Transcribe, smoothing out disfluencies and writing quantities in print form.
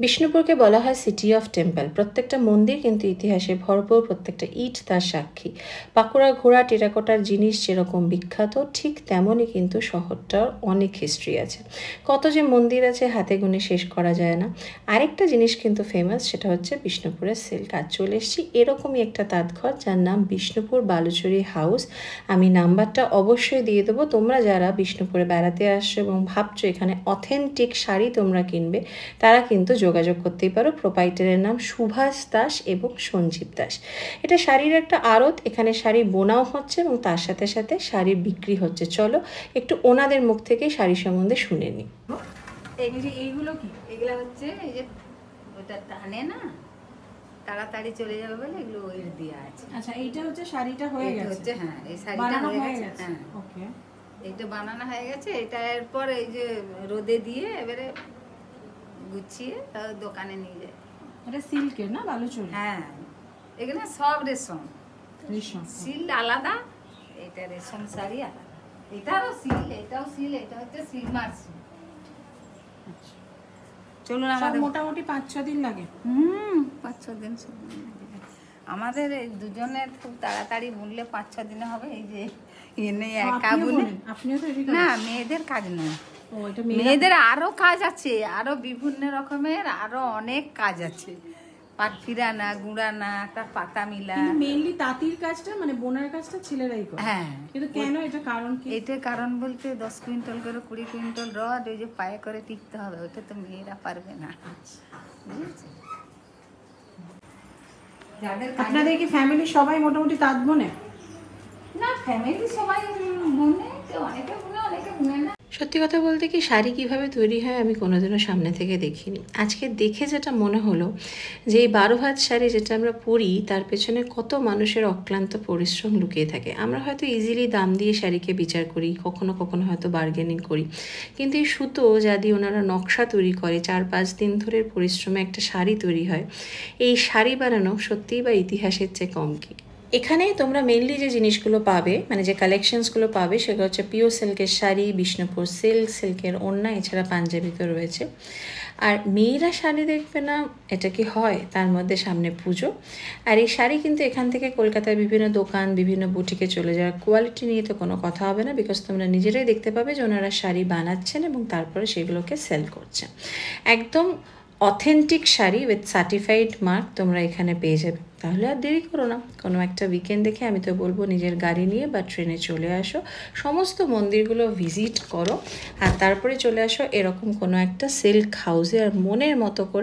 বিষ্ণুপুরকে বলা হয় city of temple. প্রত্যেকটা মন্দির কিন্তু ইতিহাসে ভরপুর, প্রত্যেকটা ইট তার সাক্ষী। পাকুড়া ঘোড়া টেরাকোটার জিনিস যেরকম বিখ্যাত, ঠিক তেমনই কিন্তু শহরটার অনেক হিস্ট্রি আছে। কত যে মন্দির আছে হাতে গুনে শেষ করা যায় না। আরেকটা জিনিস কিন্তু ফেমাস, সেটা হচ্ছে বিষ্ণুপুরের সিল্ক। আজ চলে এসেছি এরকমই একটা তাঁতঘর যার নাম বিষ্ণুপুর বালুচুরি হাউস। আমি নাম্বারটা অবশ্যই দিয়ে দেবো। তোমরা যারা বিষ্ণুপুরে বেড়াতে আসছো এবং ভাবছো এখানে অথেন্টিক শাড়ি তোমরা কিনবে, তারা কিন্তু যোগাযোগ করতেই পারো। প্রোপাইটারের নাম সুভাষ দাস এবং সঞ্জীব দাস। এটা শাড়ির একটা আড়ত, এখানে শাড়ি বোনাও হচ্ছে এবং তার সাথে সাথে শাড়ি বিক্রি হচ্ছে। চলো একটু ওনাদের মুখ থেকে শাড়ি সম্বন্ধে শুনে নিই। এইগুলো কি? এগুলো হচ্ছে এই যে ওটা টানে না, তাড়াতাড়ি চলে যাবে বলে এগুলো ওয়ের দেওয়া আছে। আচ্ছা, এইটা হচ্ছে শাড়িটা হয়ে গেছে হচ্ছে, হ্যাঁ এই শাড়িটা হয়ে গেছে। হ্যাঁ ওকে, এইটা বানানো হয়ে গেছে। এটা এরপর এই যে রোদে দিয়ে এবারে গুছিয়ে তার দোকানে নিয়ে যায়। এটা সিল্কের না বালুচুরি? হ্যাঁ, এখানে সব রেশম। রেশম সিল আলাদা, এটা রেশম শাড়ি আলাদা। এটাও সিল, এটাও সিল, এটা হচ্ছে সিলমার সিল। আচ্ছা, চলুন সব আমাদের মোটামুটি 5-6 দিন লাগে। 5-6 দিন আমাদের এই দুজনের খুব তাড়াতাড়ি বুনলে 5-6 দিনে হবে। এই যে এনে একা বুনে। আপনিও তো না, মেয়েদের কাজ নয়, ও এটা মেয়েদের আরো কাজ আছে, আরো বিভিন্ন রকমের আরো অনেক কাজ আছে। পাট ফিরানা, গুড়ানা, তার পাতা মিলা। কিন্তু মেইনলি তাঁতির কাজটা মানে বোনার কাজটা ছেলেরাই করে। হ্যাঁ, কিন্তু কেন, এটা কারণ কি? এটা কারণ বলতে 10 কুইন্টাল করে 20 কুইন্টাল রড ওই যে পায়ে করে টিকতে হবে, ওটা তো মেয়েরা পারবে না। বুঝেছি? আপনাদের কি ফ্যামিলি সবাই মোটামুটি তাঁত বোনে? না, ফ্যামিলি সবাই বুনে, অনেকে বুনে অনেকে বুনে না। সত্যি কথা বলতে কি, শাড়ি কিভাবে তৈরি হয় আমি কোনোদিনও সামনে থেকে দেখিনি। আজকে দেখে যেটা মনে হলো যে এই 12 ভাঁজ শাড়ি যেটা আমরা পরি, তার পেছনে কত মানুষের অক্লান্ত পরিশ্রম লুকিয়ে থাকে। আমরা হয়তো ইজিলি দাম দিয়ে শাড়িকে বিচার করি, কখনো কখনো হয়তো বার্গেনিং করি, কিন্তু এই সুতো যা দিয়ে ওনারা নকশা তৈরি করে, 4-5 দিন ধরে পরিশ্রমে একটা শাড়ি তৈরি হয়। এই শাড়ি বানানো সত্যিই বা ইতিহাসের চেয়ে কম কি। এখানে তোমরা মেনলি যে জিনিসগুলো পাবে, মানে যে কালেকশনসগুলো পাবে, সেগুলো হচ্ছে পিওর সিল্কের শাড়ি, বিষ্ণুপুর সিল্ক, সিল্কের ওড়না, এছাড়া পাঞ্জাবি তো রয়েছে। আর মেয়েরা শাড়ি দেখবে না, এটা কি হয়? তার মধ্যে সামনে পুজো। আর এই শাড়ি কিন্তু এখান থেকে কলকাতার বিভিন্ন দোকান, বিভিন্ন বুটিকে চলে যাওয়ার, কোয়ালিটি নিয়ে তো কোনো কথা হবে না, বিকজ তোমরা নিজেরাই দেখতে পাবে যে ওনারা শাড়ি বানাচ্ছেন এবং তারপরে সেগুলোকে সেল করছেন। একদম authentic sari with certified mark তোমরা এখানে পেয়ে যাবে। তাহলে আর দেরি করো না, কোনো একটা উইকেন্ড দেখে আমি তো বলবো নিজের গাড়ি নিয়ে বা ট্রেনে চলে আসো, সমস্ত মন্দিরগুলো ভিজিট করো, আর তারপরে চলে আসো এরকম কোনো একটা সিল্ক হাউসে, আর মনের মতো করে